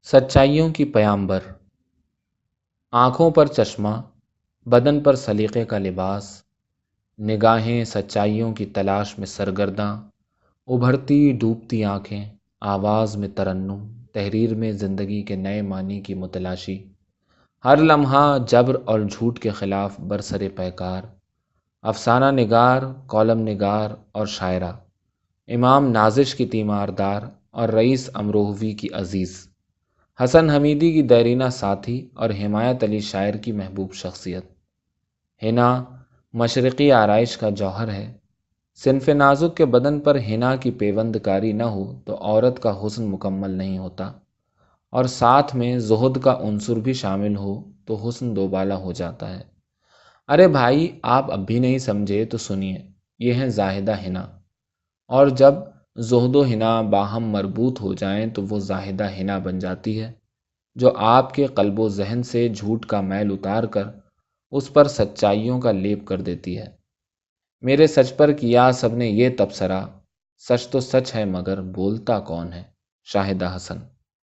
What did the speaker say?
سچائیوں کی پیامبر، آنکھوں پر چشمہ، بدن پر سلیقے کا لباس، نگاہیں سچائیوں کی تلاش میں سرگرداں، ابھرتی ڈوبتی آنکھیں، آواز میں ترنم، تحریر میں زندگی کے نئے معنی کی متلاشی، ہر لمحہ جبر اور جھوٹ کے خلاف برسر پیکار، افسانہ نگار، کالم نگار اور شاعرہ، امام نازش کی تیماردار اور رئیس امروہوی کی عزیز، حسن حمیدی کی دیرینہ ساتھی اور حمایت علی شاعر کی محبوب شخصیت۔ حنا مشرقی آرائش کا جوہر ہے۔ صنف نازک کے بدن پر حنا کی پیوند کاری نہ ہو تو عورت کا حسن مکمل نہیں ہوتا، اور ساتھ میں زہد کا عنصر بھی شامل ہو تو حسن دوبالا ہو جاتا ہے۔ ارے بھائی، آپ اب بھی نہیں سمجھے تو سنیے، یہ ہے زاہدہ حنا، اور جب زہد و حنا باہم مربوط ہو جائیں تو وہ زاہدہ حنا بن جاتی ہے، جو آپ کے قلب و ذہن سے جھوٹ کا میل اتار کر اس پر سچائیوں کا لیپ کر دیتی ہے۔ میرے سچ پر کیا سب نے یہ تبصرہ، سچ تو سچ ہے مگر بولتا کون ہے؟ شاہدہ حسن۔